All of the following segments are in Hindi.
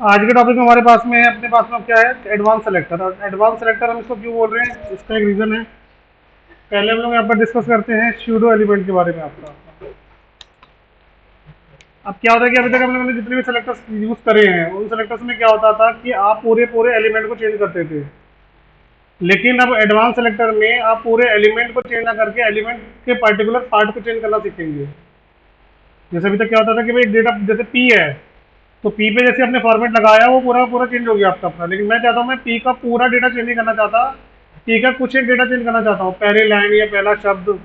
आज के टॉपिक में हमारे पास में है, अपने पास में क्या है, एडवांस सेलेक्टर। और एडवांस सेलेक्टर हम इसको क्यों बोल रहे हैं, इसका एक रीज़न है। पहले हम लोग यहाँ पर डिस्कस करते हैं स्यूडो एलिमेंट के बारे में आपका। अब क्या होता है कि अभी तक हम लोगों ने जितने भी सेलेक्टर्स यूज़ करे हैं, उन सेलेक्टर्स में क्या होता था कि आप पूरे पूरे एलिमेंट को चेंज करते थे। लेकिन अब एडवांस सेलेक्टर में आप पूरे एलिमेंट को चेंज ना करके एलिमेंट के पर्टिकुलर पार्ट को चेंज करना सीखेंगे। जैसे अभी तक क्या होता था कि भाई डेटा जैसे पी है, तो पी पे जैसे आपने फॉर्मेट लगाया वो पूरा पूरा चेंज हो गया आपका अपना। लेकिन मैं चाहता हूँ, मैं पी का पूरा डेटा चेंज नहीं करना चाहता, पी का कुछ एक डेटा चेंज करना चाहता हूँ, पहले लाइन या पहला शब्द,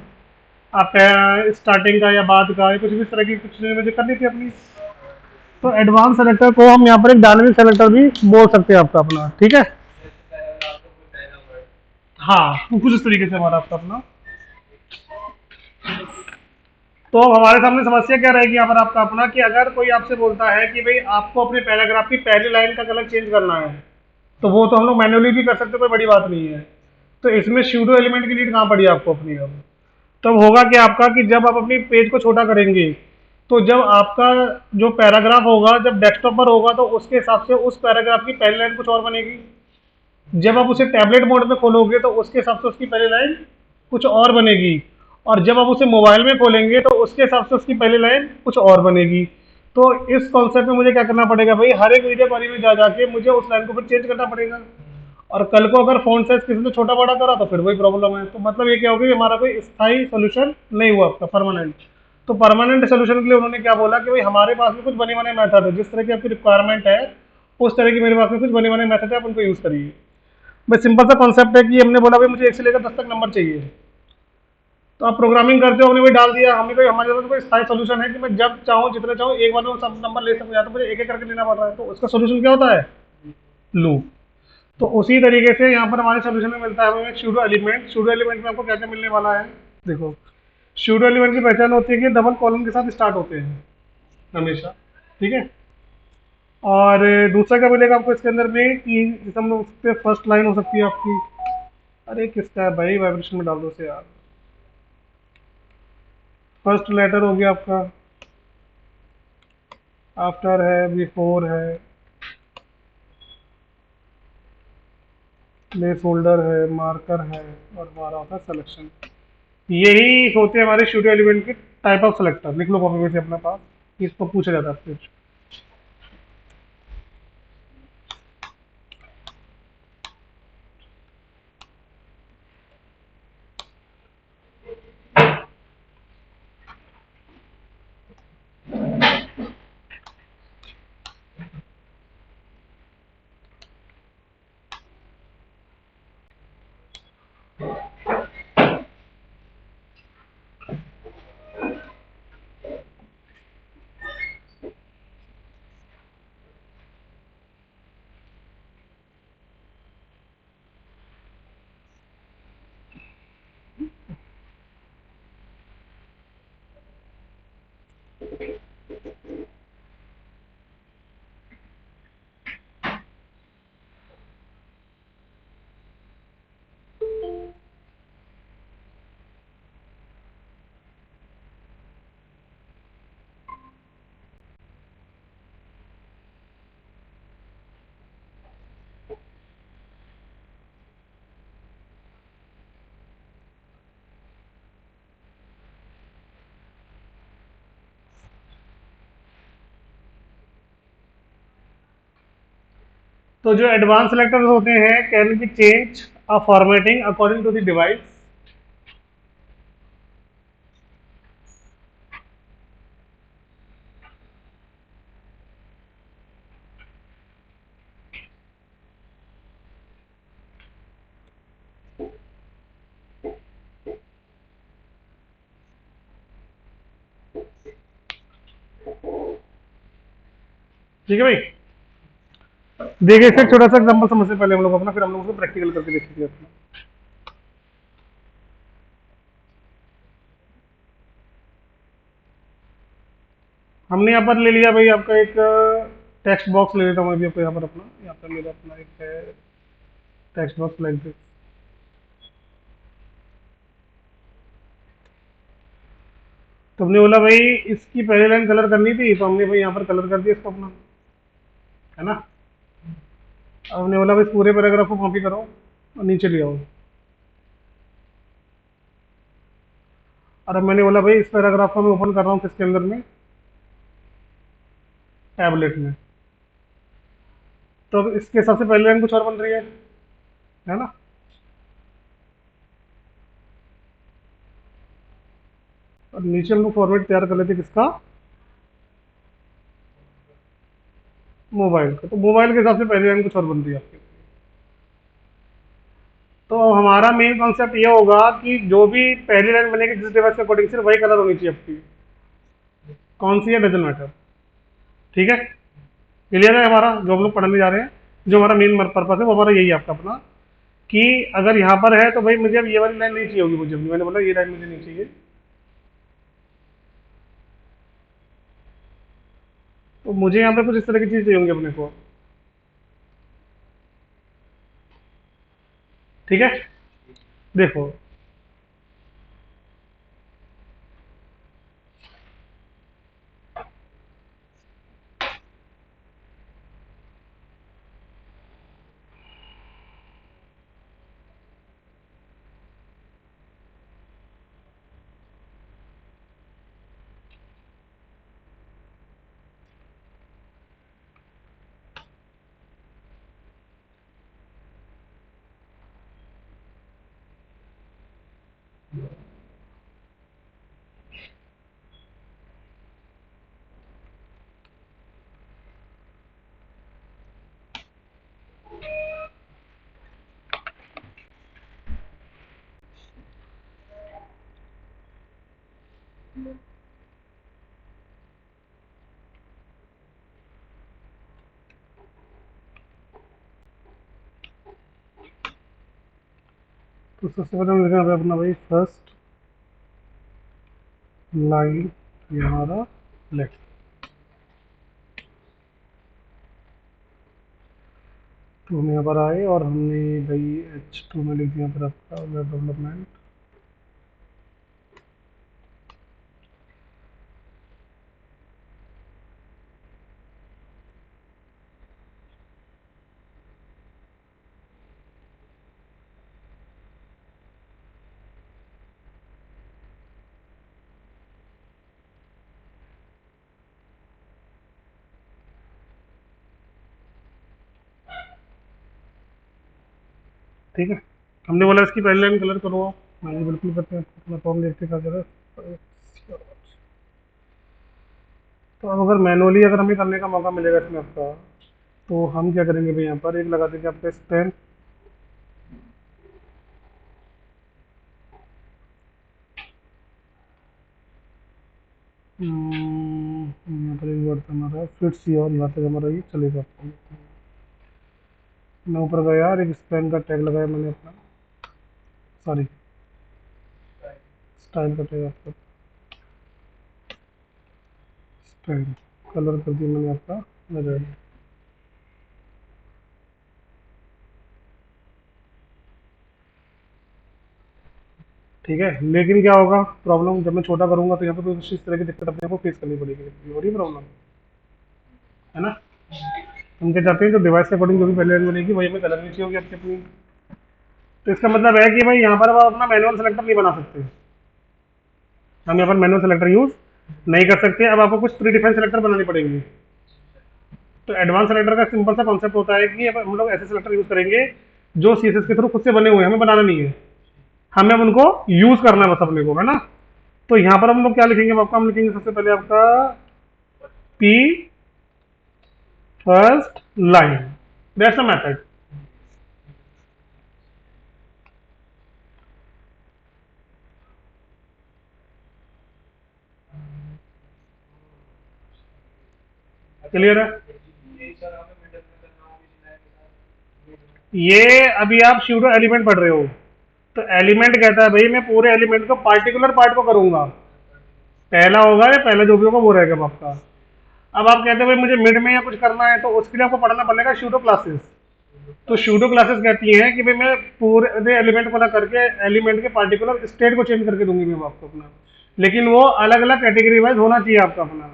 आप स्टार्टिंग का या बाद का या कुछ भी इस तरह की कुछ चीज़ें मुझे करनी थी अपनी। तो एडवांस सेलेक्टर को हम यहाँ पर एक डायनेमिक सेलेक्टर भी बोल सकते हैं आपका अपना, ठीक है। हाँ, तो कुछ इस तरीके से हमारा आपका अपना। तो अब हमारे सामने समस्या क्या रहेगी यहाँ पर आपका अपना, कि अगर कोई आपसे बोलता है कि भाई आपको अपने पैराग्राफ की पहली लाइन का कलर चेंज करना है, तो वो तो हम लोग मैन्युअली भी कर सकते, कोई बड़ी बात नहीं है। तो इसमें स्यूडो एलिमेंट की नीड कहाँ पड़ी आपको अपनी अब। तब होगा कि आपका, कि जब आप अपनी पेज को छोटा करेंगे, तो जब आपका जो पैराग्राफ होगा जब डेस्कटॉप पर होगा, तो उसके हिसाब से उस पैराग्राफ की पहली लाइन कुछ और बनेगी। जब आप उसे टैबलेट मोड में खोलोगे तो उसके हिसाब से उसकी पहली लाइन कुछ और बनेगी। और जब आप उसे मोबाइल में खोलेंगे तो उसके हिसाब से उसकी पहली लाइन कुछ और बनेगी। तो इस कॉन्सेप्ट में मुझे क्या करना पड़ेगा भाई, हर एक वीडियो क्वारी में जा जाके मुझे उस लाइन को फिर चेंज करना पड़ेगा। और कल को अगर फोन साइज किसी ने छोटा बड़ा करा तो फिर वही प्रॉब्लम है। तो मतलब ये क्या होगा कि हमारा कोई स्थायी सोल्यूशन नहीं हुआ आपका परमानेंट। तो परमानेंट सोल्यूशन के लिए उन्होंने क्या बोला कि भाई हमारे पास में कुछ बने बने मेथड है, जिस तरह की आपकी रिक्वायरमेंट है उस तरह की मेरे पास में कुछ बने बने मेथड है, आप उनको यूज करिए। बस सिंपल सा कॉन्सेप्ट है कि हमने बोला भाई मुझे 1 से लेकर 10 तक नंबर चाहिए। तो आप प्रोग्रामिंग करते हो, हमने वही डाल दिया। हमें कोई, हमारे पास कोई स्थायी सोल्यूशन है कि मैं जब चाहूँ जितने चाहूँ एक बार में वो सब नंबर ले सकूँ, या तो मुझे एक एक करके लेना पड़ रहा है। तो उसका सोल्यूशन क्या होता है, लूप। तो उसी तरीके से यहाँ पर हमारे सोल्यूशन में मिलता है हमें एक सूडो एलिमेंट। सूडो एलिमेंट में आपको क्या क्या मिलने वाला है, देखो। सूडो एलिमेंट की पहचान होती है कि डबल कॉलम के साथ स्टार्ट होते हैं हमेशा, ठीक है। और दूसरा क्या मिलेगा आपको इसके अंदर में, कि जैसे हम लोग उस पे फर्स्ट लाइन हो सकती है आपकी। अरे किसका है भाई, वाइब्रेशन में डाल दो उसे यार। फर्स्ट लेटर हो गया आपका, आफ्टर है, बिफोर है, प्लेस होल्डर है, मार्कर है, और हमारा होता है सिलेक्शन। यही होते हैं हमारे स्टूडियो एलिमेंट के टाइप ऑफ सेलेक्टर। लिख लो कॉपी में से अपने पास, इसको पूछा जाता है आपसे। तो जो एडवांस सेलेक्टर्स होते हैं, can be change a formatting according to the device. ठीक है भाई। देखिए इसका एक छोटा सा एग्जाम्पल समझते हैं पहले हम लोग अपना, फिर हम लोग उसको प्रैक्टिकल करके देखेंगे अपना। हमने यहाँ पर ले लिया भाई आपका एक टेक्स्ट बॉक्स ले लेता हूँ मैं भी आपको यहाँ पर अपना, यहाँ पर मेरा अपना एक है टेक्स्ट बॉक्स लाइक दिस। तो हमने बोला भाई इसकी पहली लाइन कलर करनी थी, तो हमने भाई यहाँ पर कलर कर दिया इसको अपना, है ना। अब हमने बोला भाई इस पूरे पैराग्राफ को कॉपी करो और नीचे ले आओ। और अब मैंने बोला भाई इस पैराग्राफ को मैं ओपन कर रहा हूँ किसके अंदर में, टैबलेट में। तो अब इसके हिसाब से पहली लाइन कुछ और बन रही है ना। और नीचे हम लोग फॉर्मेट तैयार कर लेते किसका, मोबाइल का। तो मोबाइल के हिसाब से पहली लाइन कुछ और बन रही है आपकी। तो अब हमारा मेन कॉन्सेप्ट ये होगा कि जो भी पहली लाइन बनेगी जिस डिवाइस के अकॉर्डिंग सिर्फ वही कलर होनी चाहिए आपकी। कौन सी है डजन मैटर। ठीक है, क्लियर है हमारा जो हम लोग पढ़ने जा रहे हैं। जो हमारा मेन पर्पस है वो हमारा यही है आपका अपना, कि अगर यहाँ पर है तो भाई मुझे अब ये वाली लाइन नहीं चाहिए होगी, मुझे मैंने बोला ये लाइन मुझे नहीं चाहिए, तो मुझे यहाँ पे कुछ इस तरह की चीज़ चाहिए होंगी अपने को। ठीक है, देखो तो सबसे पहले हम लिखना है अपना भाई फर्स्ट लाइन, ये हमारा लेफ्ट। तो हम यहाँ पर आए और हमने भाई H2 में लिख दिया फिर आपका वेब डेवलपमेंट। ठीक है, हमने बोला इसकी पहली लाइन कलर करो, मैंने बिल्कुल करते हैं अपना फॉर्म देखते क्या करें। तो अब अगर मैनुअली अगर हमें करने का मौका मिलेगा इसमें आपका, तो हम क्या करेंगे भाई यहाँ पर एक लगा देंगे आपका स्पेन। यहाँ पर एक वर्ड हमारा फिट सी और यहाँ तक हमारा ये चलेगा आपको। मैं ऊपर गया और एक स्पेन का टैग लगाया मैंने अपना, सॉरी स्टाइल का टैग आपका, स्टाइल कलर कर दिया मैंने आपका रेड। ठीक है, लेकिन क्या होगा प्रॉब्लम, जब मैं छोटा करूंगा तो यहाँ पे कुछ इस तरह की दिक्कत अपने को फेस करनी पड़ेगी, ये हो रही प्रॉब्लम है ना। हम क्या चाहते हैं जो डिवाइस के अकॉर्डिंग जो भी पहले लाइन बनेगी वही हमें कलर नीचे होगी आपकी अपनी। तो इसका मतलब है कि भाई यहाँ पर आप अपना मैनुअल सेलेक्टर नहीं बना सकते, हम यहाँ पर मैनुअल सेलेक्टर यूज नहीं कर सकते। अब आपको कुछ प्री डिफाइंड सेलेक्टर बनानी पड़ेंगी। तो एडवांस सेलेक्टर का सिंपल सा कॉन्सेप्ट होता है कि अब हम लोग ऐसे सेलेक्टर यूज करेंगे जो सीएसएस के थ्रू खुद से बने हुए हैं, हमें बनाना नहीं है, हमें अब उनको यूज करना है बस अपने को, है ना। तो यहाँ पर हम लोग क्या लिखेंगे आपका, हम लिखेंगे सबसे पहले आपका P first line, that's a method. Clear है, ये अभी आप सूडो एलिमेंट पढ़ रहे हो, तो एलिमेंट कहता है भाई मैं पूरे एलिमेंट को पार्टिकुलर पार्ट को करूंगा, पहला होगा या पहला जो भी होगा वो रहेगा आपका। अब आप कहते हो भाई मुझे मिड में या कुछ करना है, तो उसके लिए आपको पढ़ना पड़ेगा सूडो क्लासेस। तो सूडो क्लासेस कहती हैं कि भाई मैं पूरे एलिमेंट को ना करके एलिमेंट के पार्टिकुलर स्टेट को चेंज करके दूंगी मैं आपको अपना, लेकिन वो अलग अलग कैटेगरी वाइज होना चाहिए आपका अपना।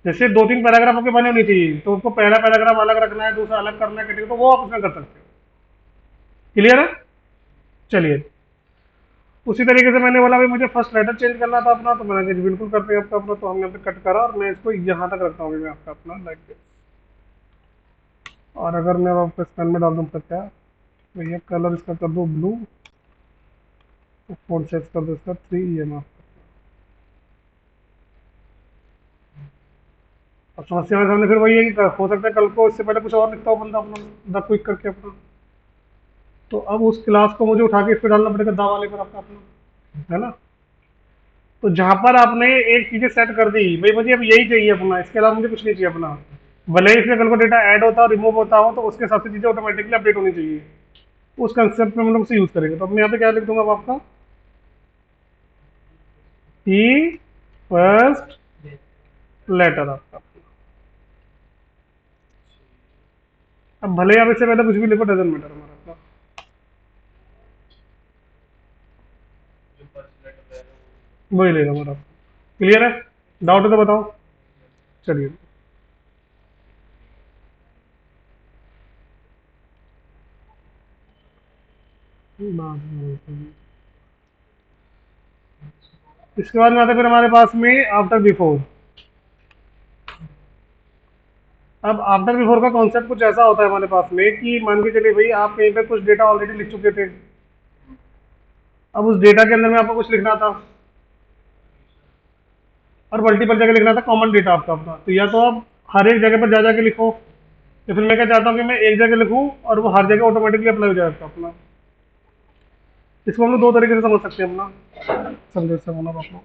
जैसे दो तीन पैराग्राफ आपके बने होनी चाहिए, तो उसको पहला पैराग्राफ अलग रखना है, दूसरा अलग करना है, कैटेगरी, तो वो आप उसमें कर सकते हो। क्लियर है? चलिए, उसी तरीके से मैंने बोला भाई मुझे फर्स्ट लेटर चेंज करना था अपना, तो मैंने कहा जी बिल्कुल करते हैं आपका अपना, तो हमने यहाँ पे कट करा और मैं इसको यहाँ तक रखता हूँ मैं आपका अपना लाइक दिस। और अगर मैं आपको स्पेन में डाल दूँ तो क्या, तो ये कलर इसका कर दूँ ब्लू, तो फोन सेट कर दो इसका 3 EM। अब समस्या मेरे सामने फिर वही है कि हो सकता है कल को इससे पहले कुछ और लिखता हो बंदा अपना द क्विक करके अपना, तो अब उस क्लास को मुझे उठा के इस पे डालना पड़ेगा दा वाले पर आपका अपना, है ना? तो जहां पर आपने एक चीजें सेट कर दी भाई मुझे अब यही चाहिए अपना, इसके अलावा मुझे कुछ नहीं चाहिए अपना, भले ही इसमें कल को डेटा ऐड होता हो रिमूव होता हो, तो उसके हिसाब से चीजें ऑटोमेटिकली अपडेट होनी चाहिए। उस कंसेप्ट में हम लोग उसे यूज करेंगे। तो अब मैं यहाँ पे क्या लिख दूंगा अब आपका ई फर्स्ट लेटर आपका। अब भले ही आप इससे पहले कुछ भी लिखो, डजेंट मैटर हमारा, वही लेगा हमारा। क्लियर है? डाउट है तो बताओ। चलिए, इसके बाद में आता है फिर हमारे पास में आफ्टर बिफोर। अब आफ्टर बिफोर का कॉन्सेप्ट कुछ ऐसा होता है हमारे पास में कि मान के चलिए भाई आप कहीं पे कुछ डेटा ऑलरेडी लिख चुके थे, अब उस डेटा के अंदर में आपको कुछ लिखना था और मल्टीपल जगह लिखना था कॉमन डेटा आपका अपना, तो या तो आप हर एक जगह पर जा जाके लिखो, या फिर मैं क्या चाहता हूँ कि मैं एक जगह लिखूँ और वो हर जगह ऑटोमेटिकली अप्लाई हो जाए आपका अपना। इसको हम लोग दो तरीके से समझ सकते हैं अपना, समझे इससे होना अपना।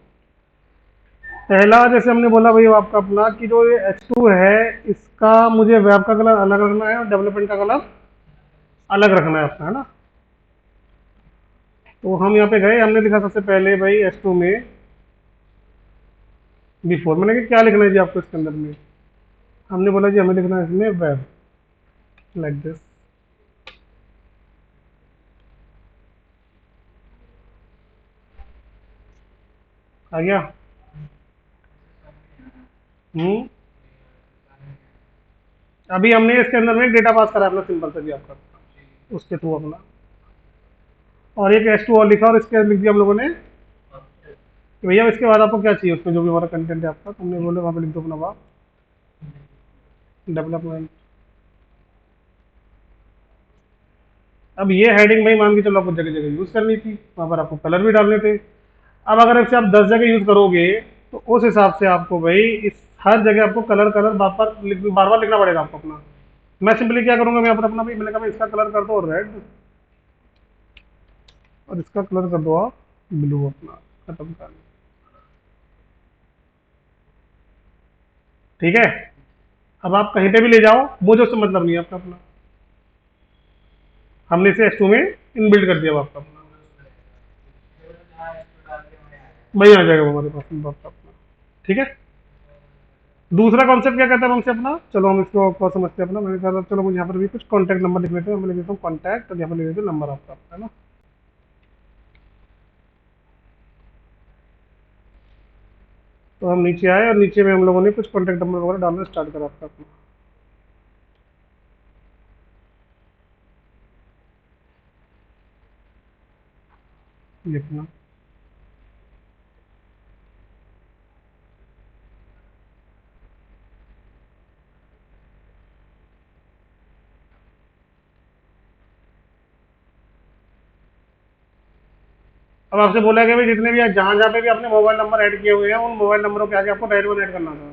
पहला जैसे हमने बोला भाई आपका अपना कि जो ये H2 है इसका मुझे वेब का कलर अलग रखना है और डेवलपमेंट का कलर अलग रखना है अपना, है ना? तो हम यहाँ पे गए, हमने लिखा सबसे पहले भाई H2 में बिफोर, मैंने कहा क्या लिखना है जी आपको इसके अंदर में, हमने बोला जी हमें लिखना है इसमें वेब लाइक दिस। आ गया? हम्म। अभी हमने इसके अंदर में डेटा पास करा अपना सिंपल से भी आपका उसके थ्रू अपना, और एक H2 और लिखा और इसके अंदर लिख दिया हम लोगों ने कि भैया इसके बाद आपको क्या चाहिए उसमें जो भी हमारा कंटेंट है आपका, तो हमने बोले वहाँ पे लिख दो अपना वाह डेवलपमेंट। अब ये हेडिंग भाई मान के चलो आपको जगह जगह यूज करनी थी, वहां पर आपको कलर भी डालने थे। अब अगर इसे आप 10 जगह यूज करोगे तो उस हिसाब से आपको भाई इस हर जगह आपको कलर कलर बार बार लिखना पड़ेगा आपको अपना। मैं सिंपली क्या करूंगा, मैं यहाँ पर अपना भाई मैंने कहा भाई इसका कलर कर दो रेड और इसका कलर कर दो आप ब्लू अपना, खत्म कर। ठीक है? अब आप कहीं पे भी ले जाओ, मुझे उससे मतलब नहीं है आपका अपना, हमने इसे S2 में इनबिल्ड कर दिया आपका अपना, वही आ जाएगा वो हमारे पास में आपका अपना। ठीक है? दूसरा कॉन्सेप्ट क्या कहता है हमसे अपना, चलो हम इसको और समझते हैं अपना। मैंने कहा चलो मुझे यहाँ पर भी कुछ कॉन्टैक्ट नंबर लिख लेते हैं, मैं लिख देता हूँ कॉन्टैक्ट और यहाँ पर लिख देते हैं नंबर आपका, है ना? तो हम नीचे आए और नीचे में हम लोगों ने कुछ कॉन्टैक्ट नंबर वगैरह डालना स्टार्ट करा आपका अपना। लिखना, अब आपसे बोला गया भाई जितने भी जहाँ जहाँ पे भी आपने मोबाइल नंबर ऐड किए हुए हैं उन मोबाइल नंबरों के आगे आपको रेड वन ऐड करना था।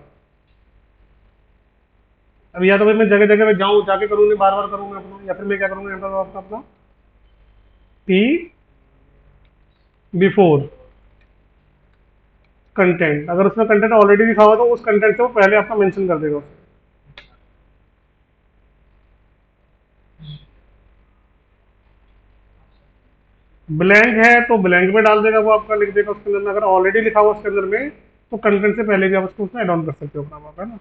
अब या तो भाई मैं जगह जगह पे जाऊँ जाके करूँगी बार बार करूँगा अपना, या फिर मैं क्या करूँगा यहाँ पर आपका अपना पी बिफोर कंटेंट, अगर उसमें कंटेंट ऑलरेडी लिखा हुआ तो उस कंटेंट से वो पहले आपका मेंशन कर देगा उसे। ब्लैंक है तो ब्लैंक में डाल देगा वो आपका, लिख देगा उसके अंदर में। अगर ऑलरेडी लिखा हुआ उसके अंदर में तो कंटेंट से पहले भी आप उसको उसमें ऐड ऑन कर सकते हो अपना वहाँ पे, है ना?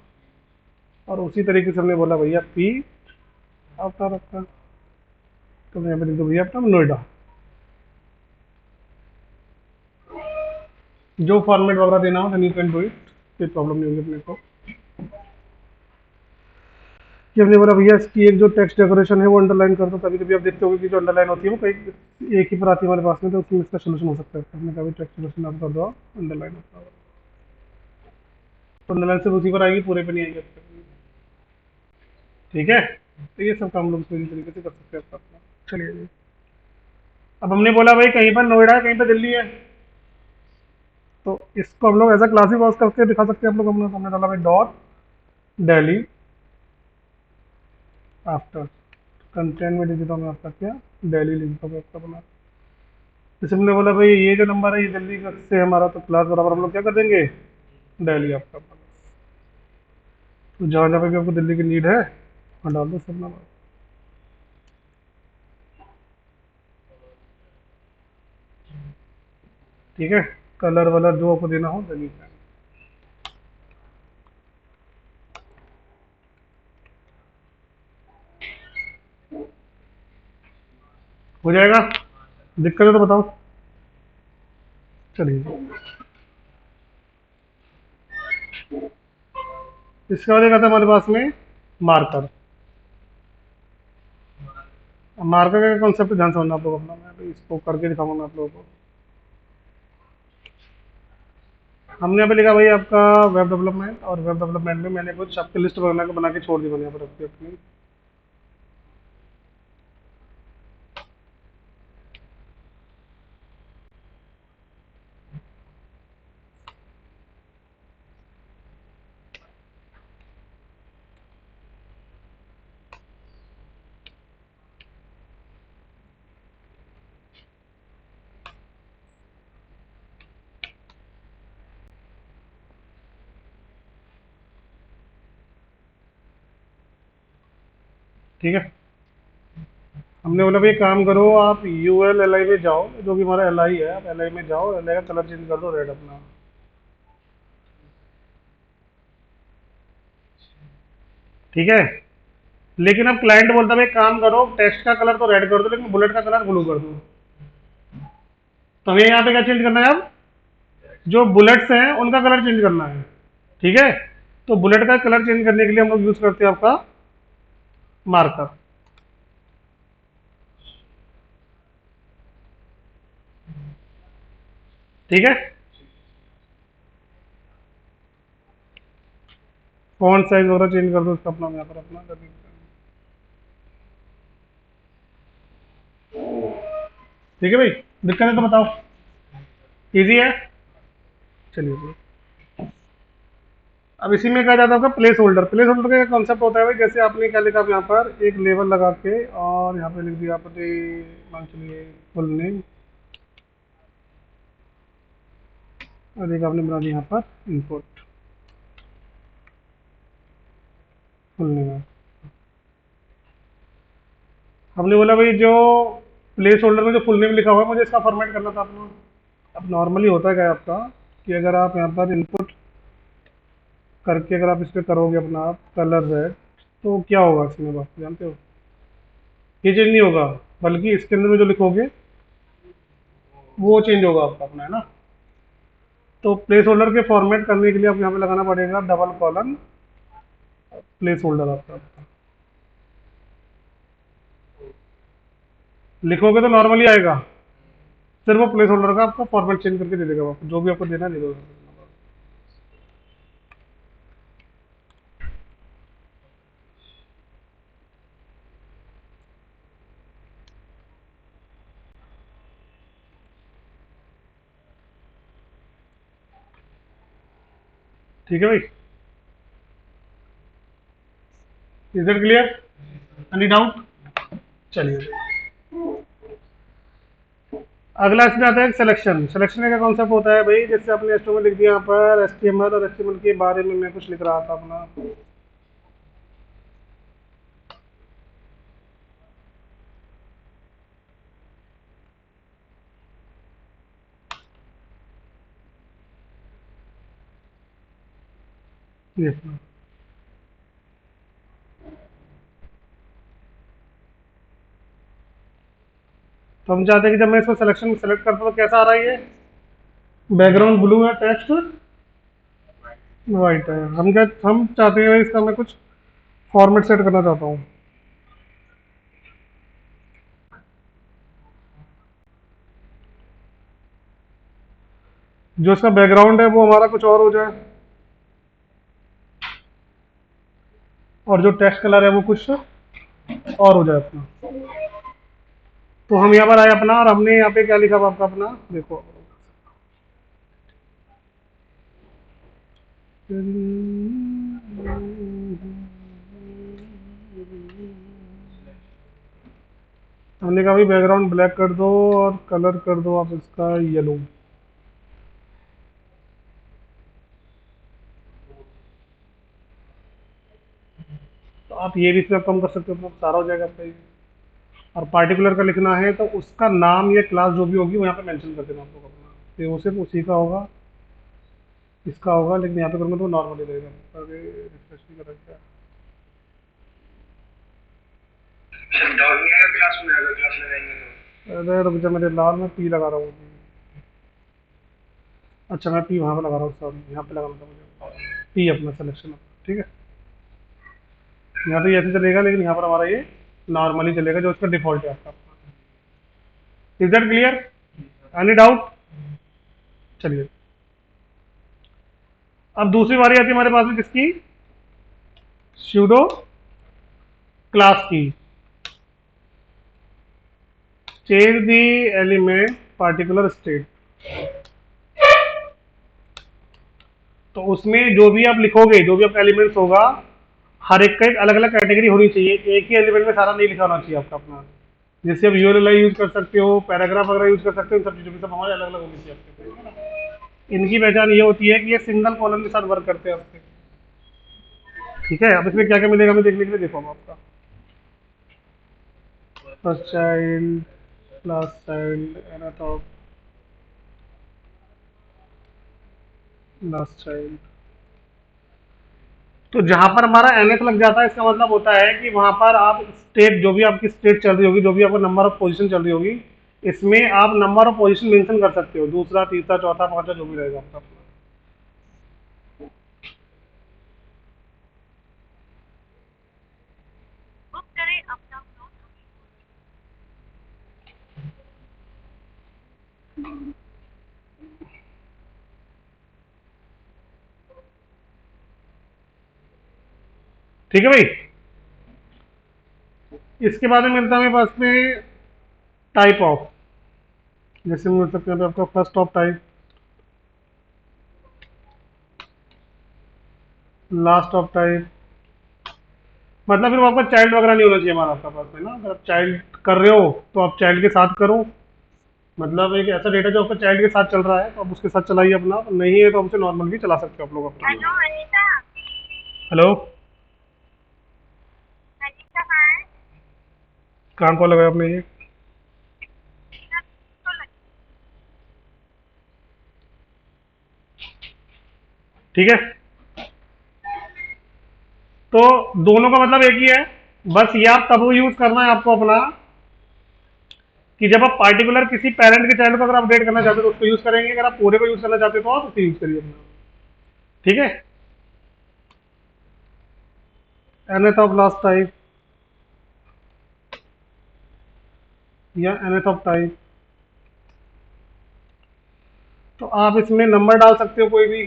और उसी तरीके से हमने बोला भैया पी आफ्टर आपका, तो मैं यहाँ पे लिख दूँ भैया आपका नोएडा, जो फॉर्मेट वगैरह देना हो then you can do it, कोई प्रॉब्लम नहीं होगी अपने को। कि हमने बोला भैया इसकी एक जो टेक्स्ट डेकोरेशन है वो अंडरलाइन कर दो। कभी कभी आप देखते होगे कि जो अंडरलाइन होती है वो कहीं एक ही पर आती है हमारे पास में, तो उसमें इसका सोल्यूशन हो सकता है। तो हमने कहा टेक्स्ट डेकोरेशन आप कर दो, अंडरलाइन होता है तो अंडरलाइन सिर्फ उसी पर आएगी, पूरे पे नहीं आएगी। ठीक है, तो ये सब काम लोग इसी तरीके से कर सकते हैं अपना। चलिए जी, अब हमने बोला भाई कहीं पर नोएडा है, कहीं पर दिल्ली है, तो इसको हम लोग ऐसा क्लासिक वॉज करके दिखा सकते हैं। आप लोग अपने सामने डाला भाई डॉट दिल्ली आफ्टर कंटेंट में लिख देता हूँ मैं आपका क्या, दिल्ली लिख देता हूँ आपका बना। जैसे हमने बोला भाई ये जो नंबर है ये दिल्ली का से हमारा, तो क्लास बराबर हम लोग क्या कर देंगे, दिल्ली आपका। तो जहाँ जहाँ पे भी आपको दिल्ली की नीड है वहाँ डाल दो सब नंबर। ठीक है, कलर वलर जो आपको देना हो दिल्ली का हो जाएगा। दिक्कत है तो बताओ। चलिए, इसके बाद एक आता है हमारे पास में मार्कर। मार्कर का कॉन्सेप्ट ध्यान समझना आप लोग अपना, मैं तो इसको करके दिखाऊंगा मैं आप लोगों को। हमने यहाँ पे लिखा भाई आपका वेब डेवलपमेंट, और वेब डेवलपमेंट में मैंने कुछ आपकी लिस्ट बना के छोड़ दी मैंने यहाँ पर रखी अपनी। ठीक है, हमने बोला भाई काम करो आप यू एल एल आई में जाओ, जो कि हमारा एल आई है, आप एल आई में जाओ, एल आई का कलर चेंज कर दो रेड अपना। ठीक है, लेकिन अब क्लाइंट बोलता है भाई काम करो टेक्स्ट का कलर तो रेड कर दो लेकिन बुलेट का कलर ब्लू कर दो। तो हमें यहाँ पे क्या चेंज करना है, अब जो बुलेट्स हैं उनका कलर चेंज करना है। ठीक है, तो बुलेट का कलर चेंज करने के लिए हम लोग यूज करते हैं आपका मार्कर। ठीक है, फॉन्ट साइज वगैरह चेंज कर दो उसका अपना, यहाँ पर अपना कर दीजिए। ठीक है भाई, दिक्कत है तो बताओ। इजी है, चलिए जी। अब इसी में क्या जाता होगा प्लेस होल्डर। प्लेस होल्डर का कॉन्सेप्ट होता है भाई, जैसे आपने क्या लिखा यहाँ पर एक लेवल लगा के, और यहाँ पे लिख दिया आपने मान चलिए फुल नेम, और एक आपने बना दिया यहाँ पर इनपुट फुल नेम। हमने बोला भाई जो प्लेस होल्डर में जो फुल नेम लिखा हुआ है मुझे इसका फॉर्मेट करना था अपना। अब नॉर्मली होता है क्या आपका कि अगर आप यहाँ पर इनपुट करके अगर आप इस पर करोगे अपना कलर रेड, तो क्या होगा इसमें आप जानते हो, ये चेंज नहीं होगा, बल्कि इसके अंदर में जो लिखोगे वो चेंज होगा आपका अपना, है ना। तो प्लेस होल्डर के फॉर्मेट करने के लिए आप यहाँ पे लगाना पड़ेगा डबल कॉलन प्लेस होल्डर आपका। लिखोगे तो नॉर्मली आएगा, सिर्फ वो प्लेस होल्डर का आपका फॉर्मेट चेंज करके दे देगा आपको, जो भी आपको देना है दे दो। ठीक है भाई, is it clear, any doubt. चलिए, अगला इसमें आता है सिलेक्शन। सिलेक्शन का कॉन्सेप्ट होता है भाई, जैसे आपने एचटीएमएल लिख दिया यहाँ पर एचटीएमएल, और एचटीएमएल के बारे में मैं कुछ लिख रहा था अपना। ये अपना। तो हम चाहते हैं कि जब मैं इसको सिलेक्शन सेलेक्ट करता हूँ तो कैसा आ रहा है, ये बैकग्राउंड ब्लू है, टेक्स्ट वाइट है। हम क्या हम चाहते हैं इसका मैं कुछ फॉर्मेट सेट करना चाहता हूँ। जो इसका बैकग्राउंड है वो हमारा कुछ और हो जाए, और जो टेक्स्ट कलर है वो कुछ और हो जाए अपना। तो हम यहाँ पर आए अपना, और हमने यहाँ पे क्या लिखा हुआ आपका अपना, देखो। हमने कहा भाई बैकग्राउंड ब्लैक कर दो और कलर कर दो आप इसका येलो। तो आप ये भी इसमें कम कर सकते हो, तो सारा हो जाएगा आपका ये। और पार्टिकुलर का लिखना है तो उसका नाम या क्लास जो भी होगी वो यहाँ पे मेंशन कर देना आप लोग अपना। तो वो सिर्फ उसी का होगा, इसका होगा, लेकिन यहाँ पे करूँगा तो नॉर्मली रहेगा। अरे रिफ्रेश नहीं कर रहा। डॉगी है क्लास में, अगर क्लास लगाएंगे तो। अरे रुक जा, मेरे लाल में पी लगा रहा हूँ। अच्छा मैं पी वहाँ पे लगा रहा हूँ, सॉरी यहाँ पे लगाना था मुझे। पी अपना सिलेक्शन, ठीक है। यहाँ तो ये ऐसे चलेगा, लेकिन यहाँ पर हमारा ये नॉर्मली चलेगा जो उसका डिफॉल्ट है आपका। Is that clear? Any doubt? चलिए, अब दूसरी बारी आती है हमारे पास में किसकी? स्यूडो क्लास की। Change the element particular state. तो उसमें जो भी आप लिखोगे, जो भी आपका एलिमेंट्स होगा, हर एक का एक अलग अलग कैटेगरी होनी चाहिए। एक ही एलिमेंट में सारा नहीं लिखा होना चाहिए आपका अपना। जैसे आप यूएलएल यूज कर सकते हो, पैराग्राफ वगैरह यूज कर सकते हो, इन सब चीज़ों की सब हमारे अलग अलग होनी चाहिए आपके। इनकी पहचान ये होती है कि ये सिंगल कॉलम के साथ वर्क करते हैं आपके। ठीक है, अब इसमें क्या क्या मिलेगा हमें देखने के लिए, देखो हम आपका फर्स्ट चाइल्ड, लास्ट चाइल्ड, एनाटॉप, लास्ट चाइल्ड। तो जहां पर हमारा एनएस लग जाता है, इसका मतलब होता है कि वहां पर आप स्टेट, जो भी आपकी स्टेट चल रही होगी, जो भी आपका नंबर ऑफ पोजीशन चल रही होगी, इसमें आप नंबर ऑफ पोजीशन मेंशन कर सकते हो, दूसरा तीसरा चौथा पांचवा जो भी रहेगा आपका। ठीक है भाई। इसके बाद में मिलता है मेरे पास में टाइप ऑफ। जैसे मिल सकते हैं आपका first of type, last of type. मतलब फिर वो आपका चाइल्ड वगैरह नहीं होना चाहिए हमारा आपका पास में ना। अगर आप चाइल्ड कर रहे हो तो आप चाइल्ड के साथ करो। मतलब एक ऐसा डेटा जो आपका चाइल्ड के साथ चल रहा है तो आप उसके साथ चलाइए अपना, नहीं है तो हमसे नॉर्मल भी चला सकते हो आप लोग अपना। हेलो, काम को लगाया आपने ये? ठीक है, तो दोनों का मतलब एक ही है। बस ये आप तब यूज करना है आपको अपना, कि जब आप पार्टिकुलर किसी पेरेंट के चाइल्ड को अगर अपडेट करना चाहते हो तो उसको यूज करेंगे, अगर आप पूरे को यूज करना चाहते हो तो आप उसे यूज करिए अपना। ठीक है, nth ऑफ लास्ट टाइप या nth ऑफ टाइप। तो आप इसमें नंबर डाल सकते हो कोई भी,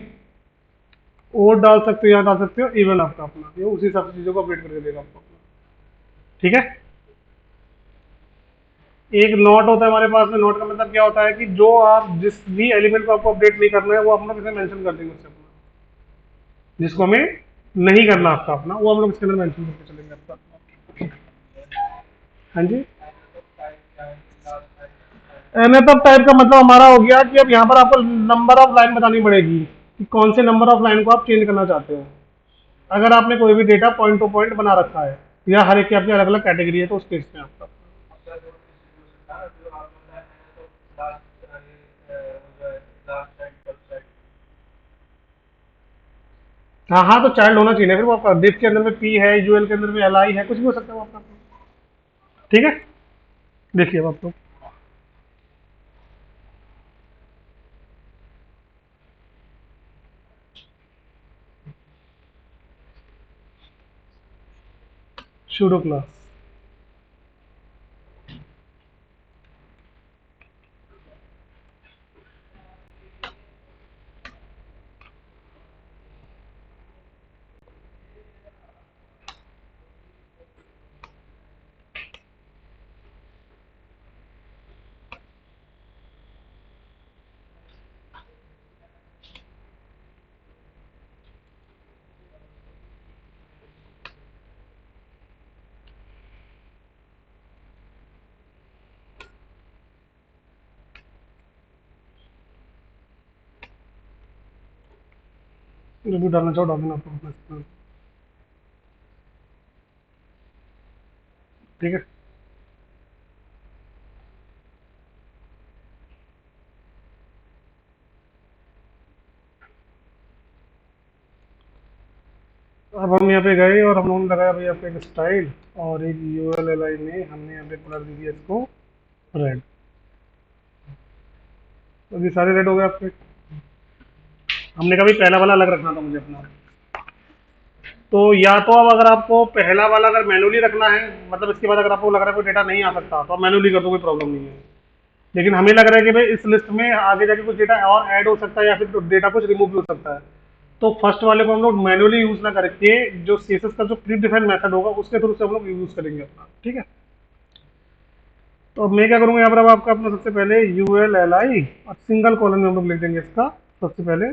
और डाल सकते हो या डाल सकते हो इवन आपका अपना, ये उसी सब चीज़ों को अपडेट करके देगा आपको अपना। ठीक है, एक नोट होता है हमारे पास में। नोट का मतलब क्या होता है कि जो आप जिस भी एलिमेंट को आपको अपडेट नहीं करना है वो हम लोग इसे मेंशन कर देंगे उससे अपना। जिसको हमें नहीं करना आपका अपना, वो हम लोग इसके अंदर मेंशन करके चलेंगे आपका। हाँ जी, nth ऑफ टाइप का मतलब हमारा हो गया कि अब यहाँ पर आपको नंबर ऑफ लाइन बतानी पड़ेगी कि कौन से नंबर ऑफ लाइन को आप चेंज करना चाहते हो। अगर आपने कोई भी डेटा पॉइंट टू पॉइंट बना रखा है, या हर एक की अपनी अलग अलग कैटेगरी है, तो उस केस में आपका। हाँ हाँ, तो चाइल्ड होना चाहिए ना फिर वो आपका। दिफ के अंदर में पी है, यूएल के अंदर में एल आई है, कुछ भी हो सकता है वो आपका। ठीक है, देखिए अब आप लोग। Pseudo class. जो भी डालना चाहो डाल देना आपको अपना इस्तेमाल। ठीक है। अब हम यहाँ पे गए और हम लोगों ने लगाया भाई आपका एक स्टाइल और एक ULLI में हमने यहाँ पे कलर दे दिया इसको रेड। तो ये सारे रेड हो गए आपके। हमने कभी पहला वाला अलग रखना था मुझे अपना। तो या तो अब अगर आपको पहला वाला अगर मैनुअली रखना है, मतलब इसके बाद अगर आपको लग रहा है कोई डेटा नहीं आ सकता तो आप मैनुअली कर दो, कोई प्रॉब्लम नहीं है। लेकिन हमें लग रहा है कि भाई इस लिस्ट में आगे जाके कुछ डेटा और ऐड हो सकता है या फिर डेटा कुछ रिमूव भी हो सकता है। तो फर्स्ट वाले को हम लोग मैनुअली यूज ना करके जो CSS का जो प्री डिफाइंड मेथड होगा उसके थ्रू से हम लोग यूज करेंगे अपना। ठीक है। तो अब मैं क्या करूंगा यहाँ पर, अब आपका अपना सबसे पहले ULLI और सिंगल कॉलन में हम लोग लिख देंगे इसका सबसे पहले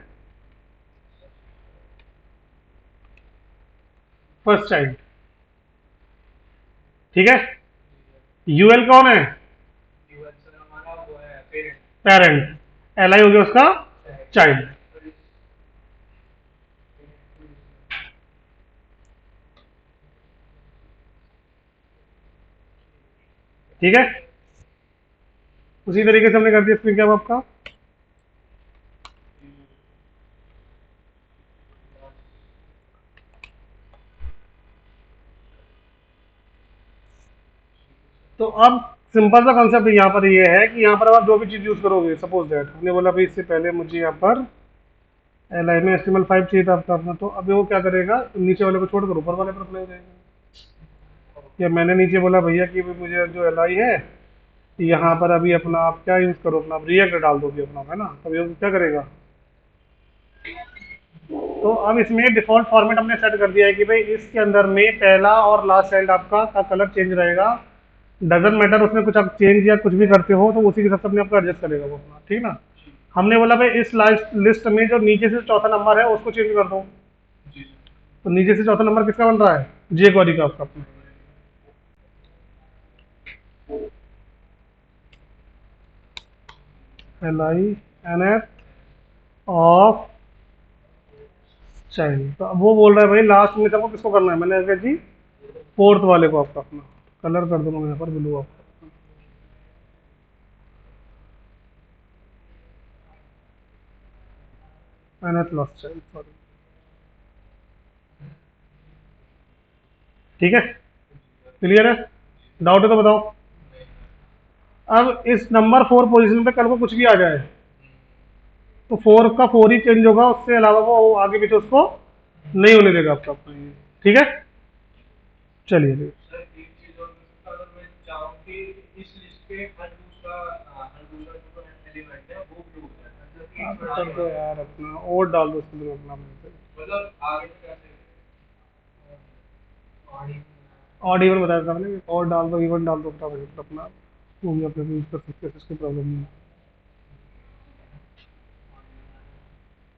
फर्स्ट चाइल्ड। ठीक है। UL कौन है? पेरेंट। LI हो गया उसका चाइल्ड। ठीक है। उसी तरीके से हमने कर दिया स्क्रीन कैप आपका। तो अब सिंपल सा कॉन्सेप्ट यहाँ पर ये है कि यहाँ पर आप जो भी चीज़ यूज़ करोगे, सपोज दैट हमने बोला भाई इससे पहले मुझे यहाँ पर LI में HTML5 चाहिए था आपका अपना, तो अभी वो क्या करेगा, नीचे वाले को छोड़कर ऊपर वाले पर अप्लाई करेगा। या मैंने नीचे बोला भैया कि भाई मुझे जो LI है यहाँ पर अभी अपना आप क्या यूज़ करो, अपना रिएक्ट डाल दोगे अपना, है ना, तब ये क्या करेगा। तो अब इसमें डिफॉल्ट फॉर्मेट हमने सेट कर दिया है कि भाई इसके अंदर में पहला और लास्ट चाइल्ड आपका का कलर चेंज रहेगा। डजेंट मैटर उसमें कुछ आप चेंज या कुछ भी करते हो तो उसी के हिसाब से अपने आपको एडजस्ट करेगा वो अपना। ठीक ना। हमने बोला भाई इस लास्ट लिस्ट में जो नीचे से चौथा नंबर है उसको चेंज कर दो। तो नीचे से चौथा नंबर किसका बन रहा है? जे क्वेरी का आपका अपना। LI NF of child. तो अब वो बोल रहा है भाई लास्ट में सबको किसको करना है, मैंने कहा जी फोर्थ वाले को आपका अपना कलर कर दूंगा यहाँ पर ब्लू आपका। NF last child, sorry. ठीक है। क्लियर है? डाउट है तो बताओ। अब इस नंबर 4 पोजीशन पे कल को कुछ भी आ जाए तो 4 का 4 ही चेंज होगा, उससे अलावा वो आगे पीछे उसको नहीं होने देगा आपका अपना ये। ठीक है। चलिए जी। आप कर दो यार अपना और डाल दो उसके अंदर अपना ऑड इवन बताया था मैंने, और डाल दो इवन डाल दो अपना, वो भी अपने यूज कर सकते हैं, इसकी प्रॉब्लम नहीं है।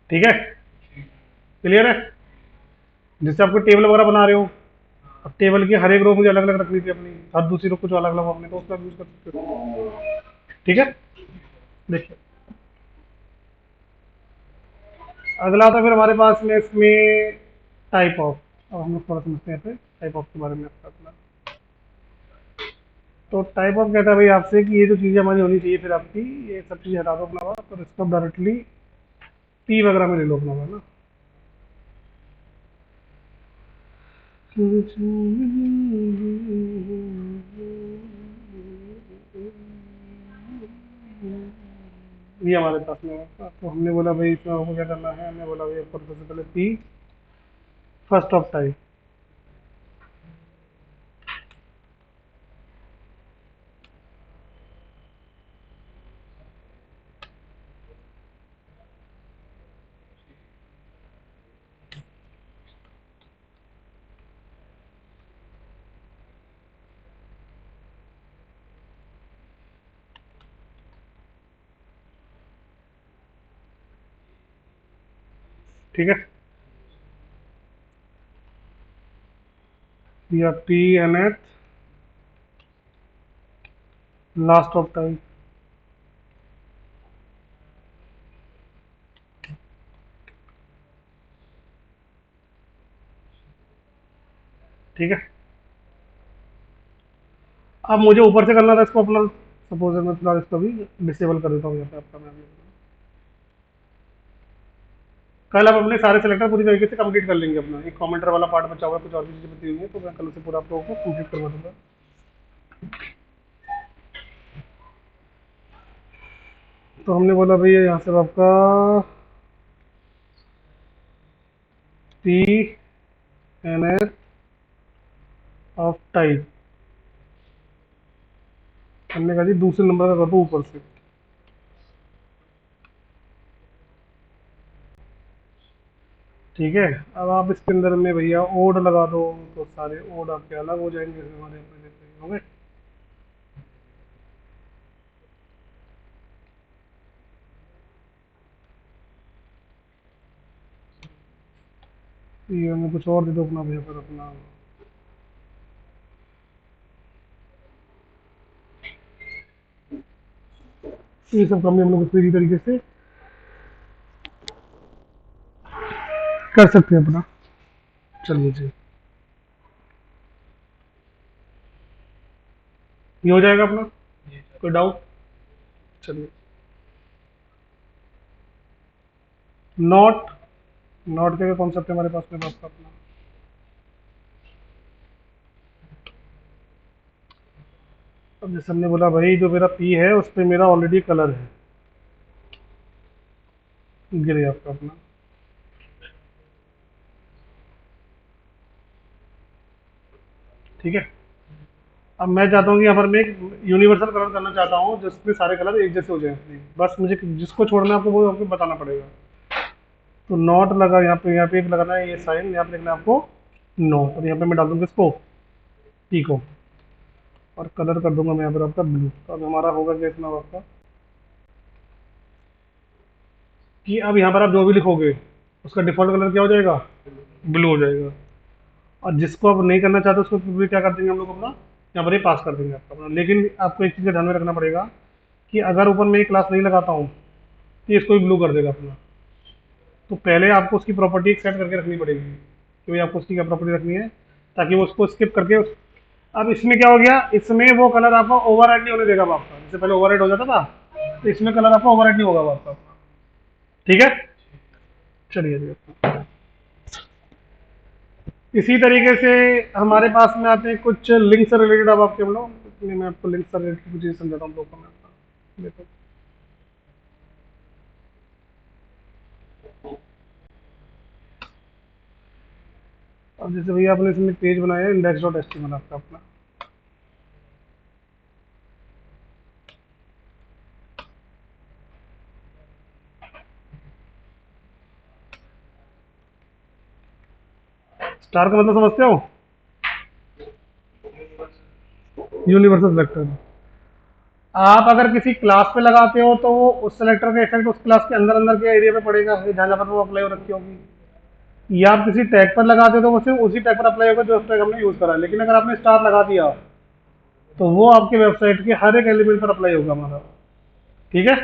ठीक है। क्लियर है? जिससे आपको टेबल वगैरह बना रहे हो, अब टेबल की हर एक रो मुझे अलग अलग रखनी थी अपनी, हर दूसरी रो कुछ अलग अलग हो अपने, तो उसका यूज कर सकते हो। ठीक है। देखिए अगला था फिर हमारे पास में इसमें टाइप ऑफ। अब हम लोग थोड़ा समझते हैं टाइप ऑफ के बारे में आपका अपना। तो टाइप ऑफ कहता है भाई आपसे कि ये जो चीज़ें हमारी होनी चाहिए फिर आपकी, ये सब चीज़ हटा दो अपना बात, और इसको डायरेक्टली P वगैरह में ले लो अपना ना। ये हमारे पास में है। तो हमने बोला भाई इसमें आपको क्या करना है, हमने बोला भाई आपको सबसे पहले P फर्स्ट ऑफ टाइप। ठीक है, या पी एन एथ लास्ट ऑफ टाइम। ठीक है, अब मुझे ऊपर से करना था इसको अपना, सपोज मैं फिलहाल इसको भी डिसेबल कर देता हूँ यहाँ पे आपका। मैं कल आप अपने सारे सेलेक्टर पूरी तरीके से कंप्लीट कर लेंगे अपना, एक कमेंटर वाला पार्ट बचा हुआ है, कुछ और भी चीज़ें बची हुई है, तो मैं कल उसे पूरा आप लोगों को कंप्लीट करवा दूंगा। तो हमने बोला भैया यहाँ से आपका P N S of type, हमने कहा जी दूसरे नंबर का कर दो ऊपर से। ठीक है, अब आप इसके अंदर में भैया ओड लगा दो, तो सारे ओड आपके अलग हो जाएंगे हमारे अपने जैसे होंगे। ये हमें कुछ और दे दो अपना भैया, पर अपना ये सब काम भी हम लोग पूरी तरीके से कर सकते हैं अपना। चलिए जी, ये हो जाएगा अपना, कोई डाउट? चलिए, नॉट, नॉट के कॉन्सेप्ट है हमारे पास में आपका अपना। अब जैसे हमने बोला भाई जो मेरा पी है उस पर मेरा ऑलरेडी कलर है ग्रे आपका अपना। ठीक है, अब मैं चाहता हूँ कि यहाँ पर मैं एक यूनिवर्सल कलर करना चाहता हूँ जिसमें सारे कलर एक जैसे हो जाए, बस मुझे जिसको छोड़ना है आपको वो आपको बताना पड़ेगा। तो नॉट लगा यहाँ पे एक लगाना है ये साइन, यहाँ पे लिखना है आपको नॉट, और यहाँ पे मैं डाल दूंगा इसको पी को, और कलर कर दूंगा मैं यहाँ पर आपका ब्लू। तो अब हमारा होगा क्या इतना आपका, कि अब यहाँ पर आप जो भी लिखोगे उसका डिफॉल्ट कलर क्या हो जाएगा, ब्लू हो जाएगा। और जिसको आप नहीं करना चाहते उसको भी क्या कर देंगे हम लोग अपना, यहाँ पर ही पास कर देंगे आपका अपना। लेकिन आपको एक चीज़ का ध्यान में रखना पड़ेगा कि अगर ऊपर मैं ये क्लास नहीं लगाता हूँ तो इसको भी ब्लू कर देगा अपना। तो पहले आपको उसकी प्रॉपर्टी सेट करके रखनी पड़ेगी कि भाई आपको उसकी क्या प्रॉपर्टी रखनी है, ताकि वो उसको स्किप करके अब इसमें क्या हो गया, इसमें वो कलर आपका ओवरराइड नहीं होने देगा अब आपका, जैसे पहले ओवरराइड हो जाता था, तो इसमें कलर आपका ओवरराइड नहीं होगा अब आपका। ठीक है, चलिए जी। इसी तरीके से हमारे पास में आते हैं कुछ लिंक से रिलेटेड, अब आपके हम लोग, इसलिए मैं आपको लिंक से रिलेटेड कुछ चीज़ समझाता हूँ लोगों को मैं आपका। देखो, अब जैसे भैया आपने इसमें पेज बनाया है इंडेक्स डॉट एचटीएमएल आपका अपना। स्टार का मतलब समझते हो, यूनिवर्सल सिलेक्टर। आप अगर किसी क्लास पे लगाते हो तो वो उस सेलेक्टर का इफेक्ट उस क्लास के अंदर अंदर के एरिया पे पड़ेगा जहाँ पर वो अप्लाई हो रखी होगी। या आप किसी टैग पर लगाते हो तो वो सिर्फ उसी टैग पर अप्लाई होगा जो टैग हमने यूज करा है। लेकिन अगर आपने स्टार लगा दिया तो वो आपके वेबसाइट के हर एक एलिमेंट पर अप्लाई होगा हमारा। ठीक है,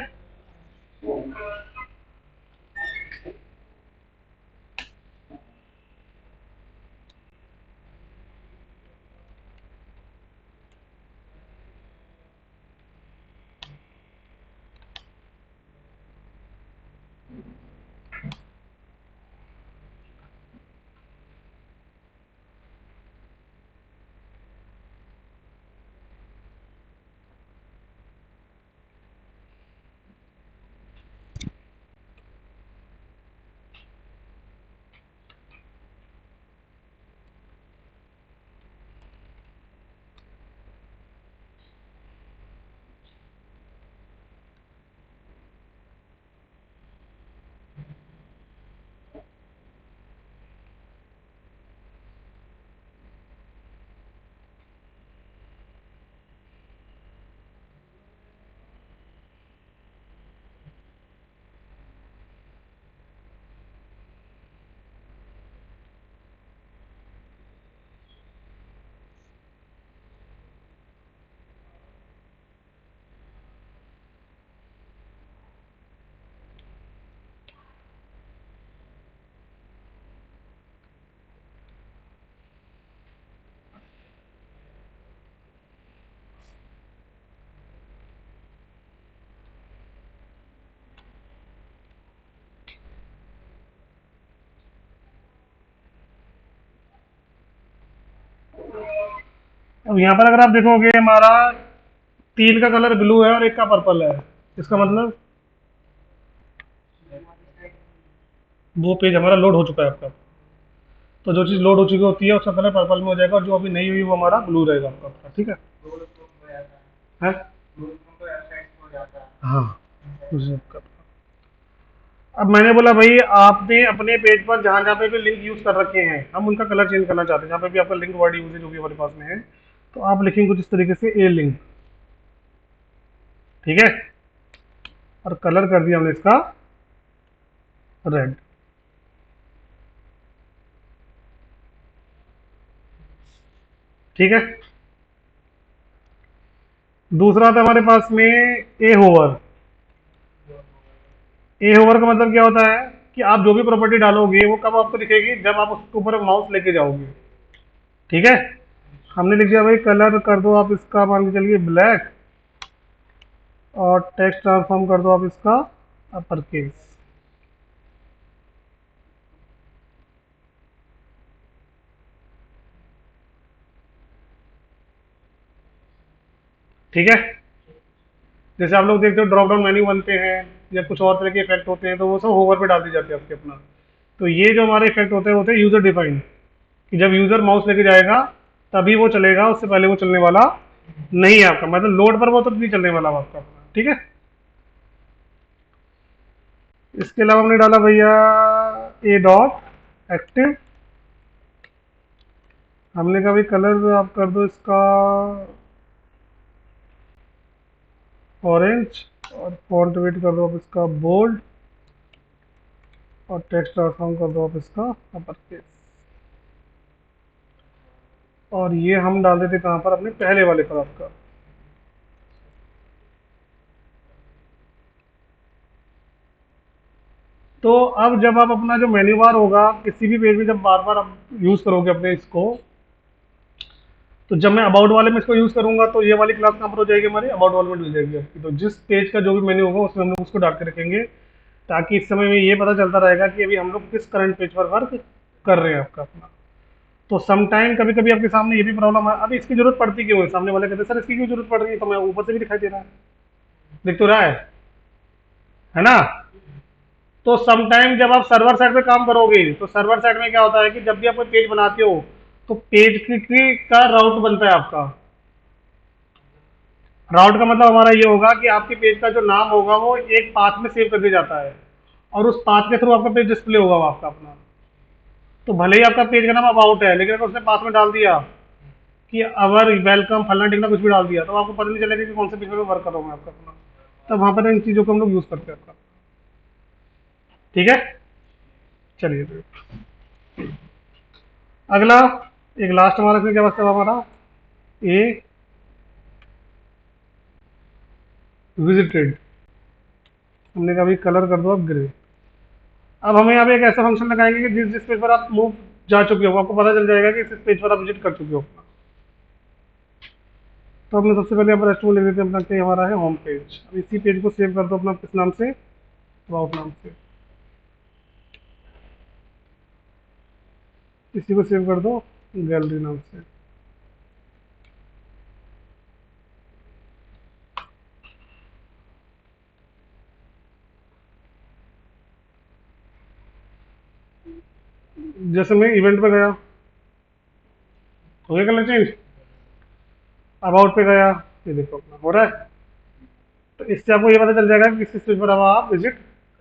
अब यहाँ पर अगर आप देखोगे हमारा 3 का कलर ब्लू है और 1 का पर्पल है, इसका मतलब वो पेज हमारा लोड हो चुका है आपका। तो जो चीज़ लोड हो चुकी होती है उसका कलर पर्पल में हो जाएगा, और जो अभी नहीं हुई वो हमारा ब्लू रहेगा आपका, ठीक है। है। हाँ। उसी का। अब मैंने बोला भाई आपने अपने पेज पर जहाँ जहाँ पे भी लिंक यूज कर रखे हैं हम उनका कलर चेंज करना चाहते हैं, जहाँ पे भी आपका लिंक वर्ड यूज है जो भी हमारे पास में है, तो आप लिखेंगे कुछ इस तरीके से ए लिंक, ठीक है। और कलर कर दिया हमने इसका रेड। ठीक है। दूसरा था हमारे पास में ए होवर। ए होवर का मतलब क्या होता है कि आप जो भी प्रॉपर्टी डालोगे वो कब आपको दिखेगी, जब आप उसके ऊपर माउस लेके जाओगे, ठीक है। हमने लिख दिया भाई कलर कर दो आप इसका मान के चलिए ब्लैक, और टेक्स्ट ट्रांसफॉर्म कर दो आप इसका अपर केस। ठीक है। जैसे आप लोग देखते हो ड्रॉप डाउन मेन्यू बनते हैं या कुछ और तरह के इफेक्ट होते हैं, तो वो सब होवर पे डाल दी जाते हैं आपके अपना। तो ये जो हमारे इफेक्ट होते हैं यूजर डिफाइंड, कि जब यूजर माउस लेके जाएगा तभी वो चलेगा, उससे पहले वो चलने वाला नहीं है आपका, मतलब लोड पर वो तो नहीं चलने वाला आपका, ठीक है। इसके अलावा हमने डाला भैया ए डॉट एक्टिव। हमने कहा भाई कलर आप कर दो इसका ऑरेंज, और फॉन्ट वेट कर दो आप इसका बोल्ड, और टेक्स्ट ट्रांसफॉर्म कर दो आप इसका अपर केस। और ये हम डाल देते कहाँ पर, अपने पहले वाले पर आपका। तो अब जब आप अपना जो मेन्यू बार होगा किसी भी पेज में जब बार बार आप यूज करोगे अपने इसको, तो जब मैं अबाउट वाले में इसको यूज करूंगा तो ये वाली क्लास कहाँ पर हो जाएगी, हमारी अबाउट वाले में मिल जाएगी आपकी। तो जिस पेज का जो भी मेन्यू होगा उसमें हम लोग उसको डाल के रखेंगे, ताकि इस समय में ये पता चलता रहेगा कि अभी हम लोग किस करंट पेज पर वर्क कर रहे हैं आपका अपना। तो समटाइम कभी कभी आपके सामने ये भी प्रॉब्लम है, अभी इसकी जरूरत पड़ती क्यों है, सामने वाले कहते हैं सर इसकी क्यों जरूरत पड़ रही है, तो मैं ऊपर से भी दिखाई दे रहा है, दिख तो रहा है ना। तो समटाइम जब आप सर्वर साइड पे काम करोगे तो सर्वर साइड में क्या होता है कि जब भी आप कोई पेज बनाते हो तो पेज का राउट बनता है आपका। राउट का मतलब हमारा ये होगा कि आपके पेज का जो नाम होगा वो एक पाथ में सेव कर दिया जाता है, और उस पाथ के थ्रू आपका पेज डिस्प्ले होगा वो आपका अपना। तो भले ही आपका पेज का नाम अबाउट है, लेकिन अगर उसने पाथ में डाल दिया कि अवर वेलकम फलना टिकना कुछ भी डाल दिया, तो आपको पता नहीं चलेगा कि कौन से पेज में वर्क कर रहा हूँ मैं आपका अपना। तब वहां पर इन चीजों को हम लोग यूज करते हैं आपका, ठीक है। चलिए अगला, एक लास्ट हमारा इसमें क्या बचता है हमारा, ए विजिटेड। हमने कहा भाई कलर कर दो आप ग्रे। अब हमें यहाँ पे एक ऐसा फंक्शन लगाएंगे कि जिस जिस पेज पर आप मूव जा चुके हो आपको पता चल जाएगा कि इस पेज पर आप विजिट कर चुके हो। तो हमने सबसे पहले यहाँ पर एस्टिमेट ले लेते हैं अपना, क्या हमारा है होम पेज। अब इसी पेज को सेव कर दो अपना किस नाम से, अबाउट नाम से। इसी को सेव कर दो गैलरी नाम से। जैसे मैं इवेंट पे गया, हो गया कलर चेंज। अबाउट पे गया, ये देखो अपना हो रहा है। तो इससे आपको ये पता चल जाएगा कि किस पेज पर अब आप विजिट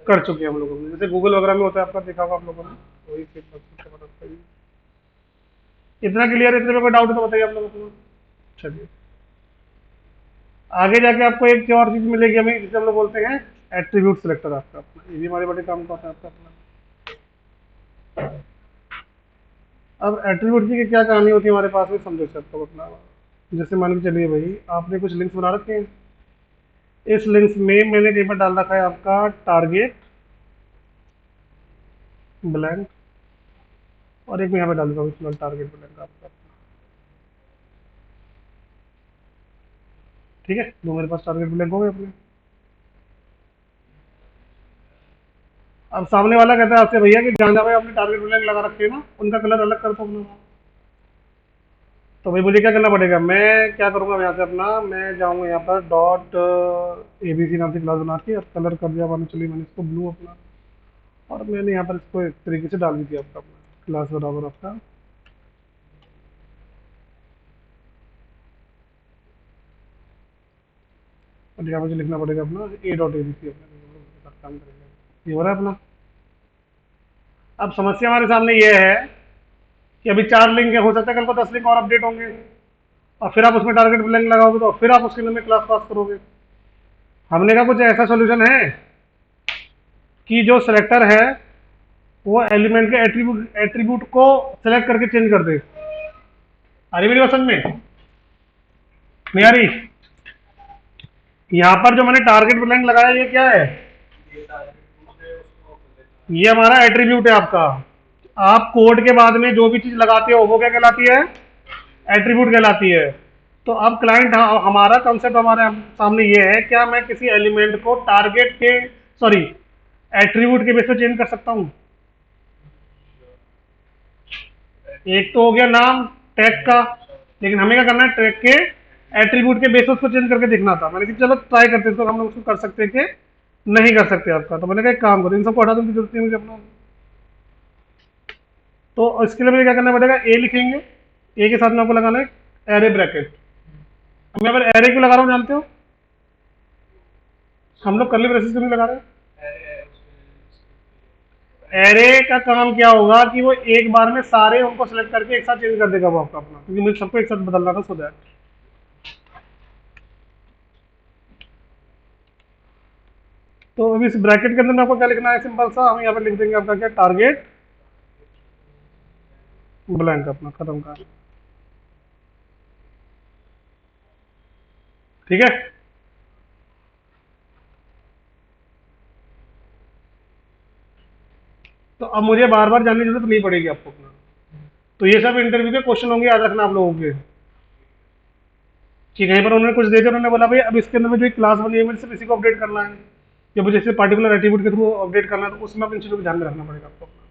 कर चुके हैं हम लोगों ने। जैसे गूगल वगैरह में होता है, आपका देखा होगा आप लोगों ने, वही पेज पर पता चलता है। इतना क्लियर है, इतने में कोई डाउट है तो बताइए आप लोगों को। चलिए आगे जाके आपको एक और चीज मिलेगी हमें, जिसे हम लोग बोलते हैं एट्रीब्यूट सिलेक्टर आपका अपना। ये भी हमारे बड़े काम का होता है आपका अपना। अब एट्रीब्यूट की क्या कहानी होती है हमारे पास में, समझो सबको अपना। जैसे मान के चलिए भाई आपने कुछ लिंक्स बना रखे हैं, इस लिंक्स में मैंने कहीं पर डाल रखा है आपका टारगेट ब्लैंक, और एक मैं यहाँ पे डाल देता हूँ फिलहाल टारगेट ब्लैंक आपका, ठीक है। दो मेरे पास टारगेट ब्लैंक हो गए अपने। अब सामने वाला कहता है आपसे भैया कि जहाँ जहाँ पे आपने टारगेट ब्लैंक लगा रखे हैं ना उनका कलर अलग कर दो अपना। तो भाई मुझे क्या करना पड़ेगा, मैं क्या करूँगा यहाँ से अपना, मैं जाऊँगा यहाँ पर डॉट ABC नाम से क्लास बना के और कलर कर दिया मैंने, चलिए मैंने इसको ब्लू अपना, और मैंने यहाँ पर इसको एक तरीके से डाल भी दिया आपका अपना क्लास बराबर आपका। और यहाँ मुझे लिखना पड़ेगा अपना A.ABC अपना, काम करेंगे, ये हो रहा है अपना। अब समस्या हमारे सामने ये है कि अभी 4 लिंक है, हो सकता है कल को 10 लिंक और अपडेट होंगे, और फिर आप उसमें टारगेट ब्लैंक लगाओगे तो फिर आप उसके अंदर में क्लास पास करोगे। हमने कहा कुछ ऐसा सोल्यूशन है कि जो सिलेक्टर है वो एलिमेंट के एट्रीब्यूट को सिलेक्ट करके चेंज कर दे। आ रही मेरी बात समझ में? नहीं आ रही? यहाँ पर जो मैंने टारगेट ब्लैंक लगाया ये क्या है, ये हमारा एट्रीब्यूट है आपका। आप कोड के बाद में जो भी चीज लगाते हो वो क्या कहलाती है, एट्रीब्यूट कहलाती है। तो अब क्लाइंट, हमारा कंसेप्ट हमारे सामने ये है, क्या मैं किसी एलिमेंट को टारगेट के, सॉरी, एट्रीब्यूट के बेस पे चेंज कर सकता हूं? एक तो हो गया नाम टैग का, लेकिन हमें क्या करना है, टैग के एट्रीब्यूट के बेसिस को चेंज करके देखना था। मैंने कहा चलो ट्राई करते हैं, तो हम लोग उसको कर सकते हैं कि नहीं कर सकते आपका। तो मैंने कहा एक काम करो, इन सबको हटा दूँ की जरूरत नहीं मुझे अपना। तो इसके लिए मुझे क्या करना पड़ेगा, ए लिखेंगे, ए के साथ में आपको लगाना है एरे ब्रैकेट। मैं अगर एरे क्यों लगा रहा हूँ जानते हो? हम लोग कर्ली ब्रेसेस क्यों नहीं लगा रहे? एरे का काम क्या होगा कि वो एक बार में सारे उनको सेलेक्ट करके एक साथ चेंज कर देगा वो आपका अपना, क्योंकि मुझे सबको एक साथ बदलना था, सो दैट। तो अभी इस ब्रैकेट के अंदर में आपको क्या लिखना है, सिंपल सा हम यहाँ पे लिख देंगे आपका क्या, टारगेट ब्लैंक अपना, खत्म कर। ठीक है, तो अब मुझे बार बार जानने की जरूरत नहीं पड़ेगी आपको अपना। तो ये सब इंटरव्यू के क्वेश्चन होंगे, याद रखना आप लोगों के, कि कहीं पर उन्होंने कुछ दे दिया, उन्होंने बोला भाई अब इसके अंदर में जो क्लास बनी है मुझे सिर्फ इसी को अपडेट करना है, या मुझे सिर्फ पर्टिकुलर एट्रीब्यूट के थ्रू अपडेट करना है, तो उसमें आप इन चीज़ों को ध्यान में रखना पड़ेगा आपको अपना।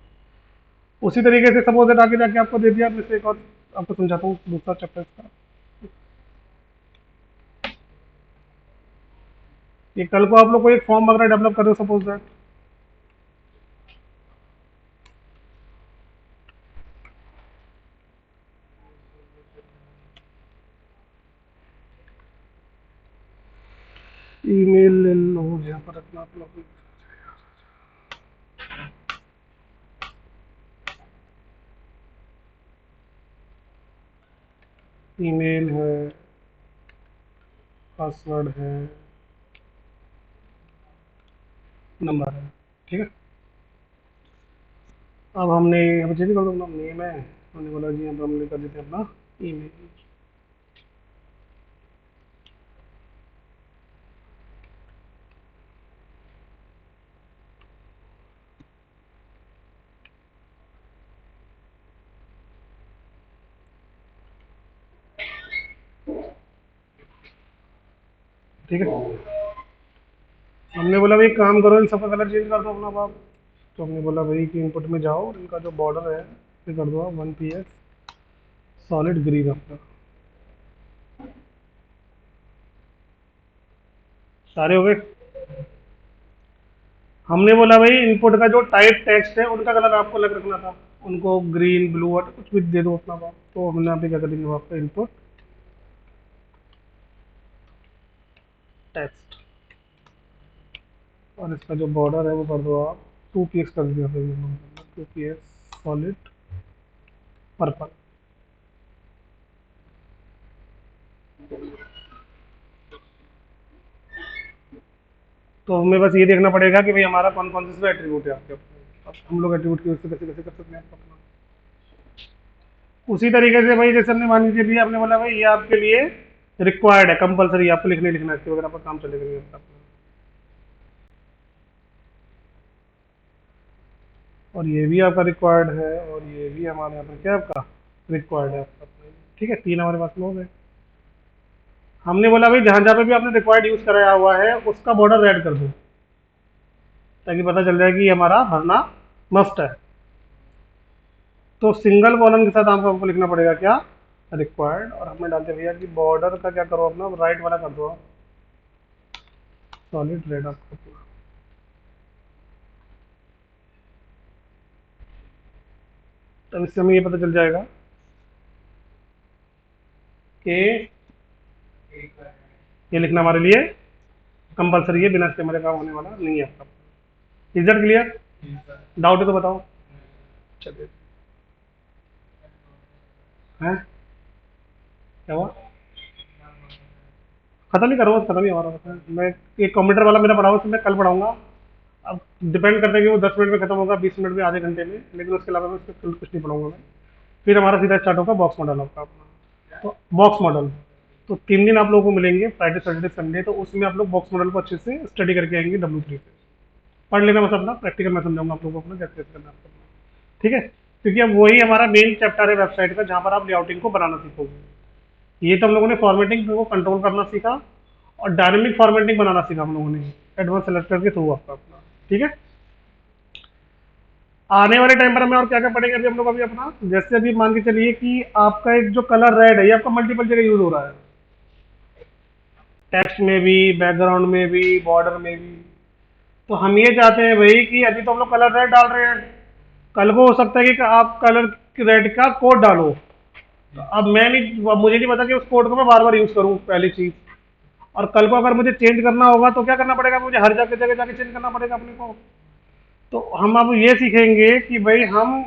उसी तरीके से सपोज दैट आगे जाके आपको दे दिया, मैं से एक और आपको समझाता हूँ दूसरा चैप्टर इसका। ये कल को आप लोग को एक फॉर्म वगैरह डेवलप कर रहे हो सपोज दैट, ईमेल ले लो, यहाँ पर रखना आप लोग, ईमेल है, पासवर्ड है, नंबर है, ठीक है। अब हमने यहाँ पे चेंज कर दो अपना नेम है, हमने बोला जी अब हमने कर देते हैं अपना ईमेल। ठीक है, हमने बोला भाई काम करो, इन सबका कलर चेंज कर दो अपना आप। तो हमने बोला भाई कि इनपुट में जाओ, इनका जो बॉर्डर है ये कर दो आप 1 px सॉलिड ग्रीन आपका, सारे हो गए। हमने बोला भाई इनपुट का जो टाइप टेक्स्ट है उनका कलर आपको अलग रखना था, उनको ग्रीन ब्लू और कुछ भी दे दो अपना बाप। तो हमने यहाँ पे क्या करेंगे आपका इनपुट टेक्स्ट, और इसका जो बॉर्डर है वो कर दो आप 2 px कर दिया, फिर 2 px सॉलिड पर्पल। तो हमें बस ये देखना पड़ेगा कि भाई हमारा कौन कौन से एट्रीब्यूट है आपके। अब हम लोग एट्रीब्यूट की वजह से कैसे कैसे कर सकते हैं आपको अपना। उसी तरीके से भाई जैसे हमने मान लीजिए भी आपने बोला भाई ये आपके लिए रिक्वायर्ड है, कंपलसरी आपको लिखने लिखना है, इसके वगैरह आपका काम चलेगा नहीं आपका। और ये भी आपका रिक्वायर्ड है, और ये भी हमारे यहाँ पर क्या है आपका रिक्वायर्ड है आपका। ठीक है, 3 हमारे पास में हो गए। हमने बोला भाई जहाँ जहाँ पे भी आपने रिक्वायर्ड यूज कराया हुआ है उसका बॉर्डर रेड कर दो, ताकि पता चल जाए कि ये हमारा भरना मस्ट है। तो सिंगल कॉलम के साथ आपको लिखना पड़ेगा क्या, रिक्वायर्ड, और हमें डालते हैं भैया कि बॉर्डर का क्या करो अपना, राइट वाला कर दो आप, सॉलिड रेड आपका पूरा। तब इससे हमें ये पता चल जाएगा कि ये लिखना हमारे लिए कंपलसरी है, बिना इसके हमारे काम होने वाला नहीं है आपका। Is that clear? डाउट है तो बताओ। चलिए, हैं क्या हुआ? खत्म ही करो, खत्म ही हमारा होता है। मैं एक कंप्यूटर वाला मेरा पढ़ा हुआ है, मैं कल पढ़ाऊंगा। अब डिपेंड करता है कि वो 10 मिनट में खत्म होगा, 20 मिनट में, आधे घंटे में, लेकिन उसके अलावा मैं उसको कल कुछ नहीं पढ़ाऊंगा मैं। फिर हमारा सीधा स्टार्ट होगा बॉक्स मॉडल आपका अपना। तो बॉक्स मॉडल, तो 3 दिन आप लोगों को मिलेंगे, फ्राइडे सैटरडे संडे, तो उसमें आप लोग बॉक्स मॉडल को अच्छे से स्टडी करके आएंगे W3 से। पढ़ लेना बस अपना, प्रैक्टिकल मैं समझाऊंगा आप लोगों को अपना कैसे कैसे करना है आपको अपना। ठीक है, क्योंकि अब वही हमारा मेन चैप्टर है वेबसाइट का, जहाँ पर आप लेआउटिंग को बनाना सीखोगे। ये तो हम लोगों ने फॉर्मेटिंग को कंट्रोल करना सीखा, और डायनेमिक फॉर्मेटिंग बनाना सीखा हम लोगों ने एडवांस सेलेक्टर के थ्रू आपका अपना। ठीक है, आने वाले टाइम पर हमें और क्या क्या पड़ेगा अभी हम लोग, अभी अपना जैसे अभी मान के चलिए कि आपका एक जो कलर रेड है, ये आपका मल्टीपल जगह यूज हो रहा है, टेक्स्ट में भी, बैकग्राउंड में भी, बॉर्डर में भी। तो हम ये चाहते हैं भाई कि अभी तो हम लोग कलर रेड डाल रहे हैं, कल को हो सकता है कि आप कलर रेड का कोड डालो। तो अब मैं नहीं, अब मुझे नहीं पता कि उस कोड को मैं बार बार यूज करूँ, पहली चीज। और कल को अगर मुझे चेंज करना होगा तो क्या करना पड़ेगा, मुझे हर जगह जगह जाके चेंज करना पड़ेगा अपने को। तो हम अब ये सीखेंगे कि भाई हम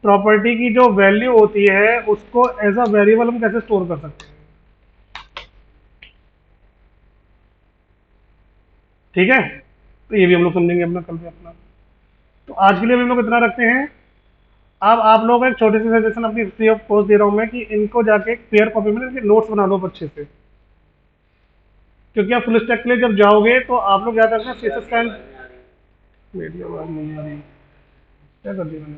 प्रॉपर्टी की जो वैल्यू होती है उसको एज अ वेरिएबल हम कैसे स्टोर कर सकते हैं। ठीक है, तो ये भी हम लोग समझेंगे अपना कल से अपना। तो आज के लिए हम लोग इतना रखते हैं। अब आप लोग एक छोटी सी सजेशन अपनी फ्री ऑफ कॉस्ट दे रहा हूँ मैं, कि इनको जाके एक पेयर कॉपी में इनके नोट्स बना लो अच्छे से। क्योंकि आप फुल स्टैक के लिए जब जाओगे तो आप लोग याद रखना सीएसएस का। मेरी आवाज नहीं आ रही, क्या कर दी मैंने?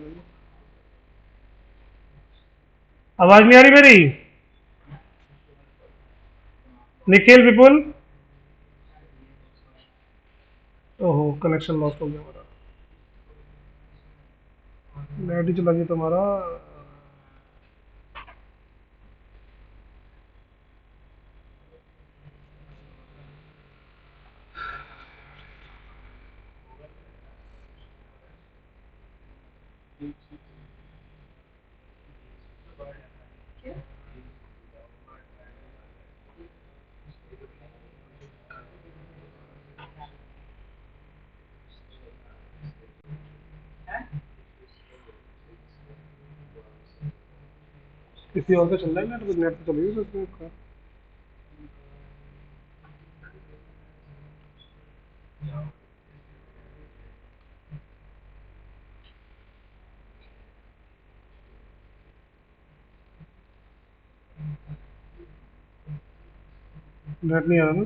आवाज नहीं आ रही मेरी? निखिल, विपुल, ओहो कनेक्शन लॉस हो गया हमारा, नेट ही चला गया तुम्हारा। किसी और का चल रहा है नेट, नेट तो चल रही है। नेट नहीं आ रहा ना?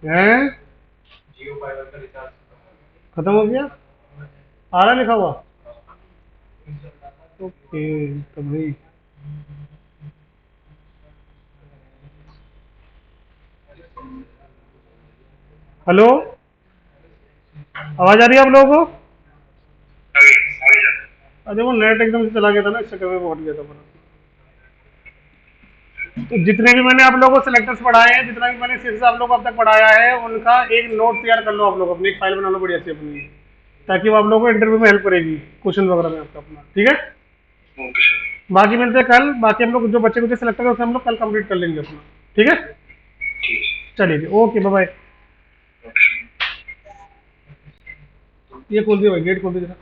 हैं, खत्म हो गया? आ रहा लिखा हुआ? ओके, तो भाई हेलो, आवाज आ रही है आप लोगों को? अरे वो नेट एकदम से चला गया था ना, इस चक्कर में वो हट गया था मेरा। तो जितने भी मैंने आप लोगों को सिलेक्टर्स पढ़ाए हैं, जितना भी मैंने सीरीज आप लोगों को अब तक पढ़ाया है, उनका एक नोट तैयार कर लो आप लोग, अपनी एक फाइल बना लो बढ़िया सी अपनी, ताकि वो आप लोगों को इंटरव्यू में हेल्प करेगी क्वेश्चन वगैरह में आपका अपना। ठीक है, बाकी मिलते हैं कल। बाकी हम लोग जो बच्चे कुछ सिलेक्टर है उसे हम लोग कल कंप्लीट कर लेंगे अपना। ठीक है, चलिए ओके, बाय बाय। ये खोल दिया भाई, गेट खोल दिया।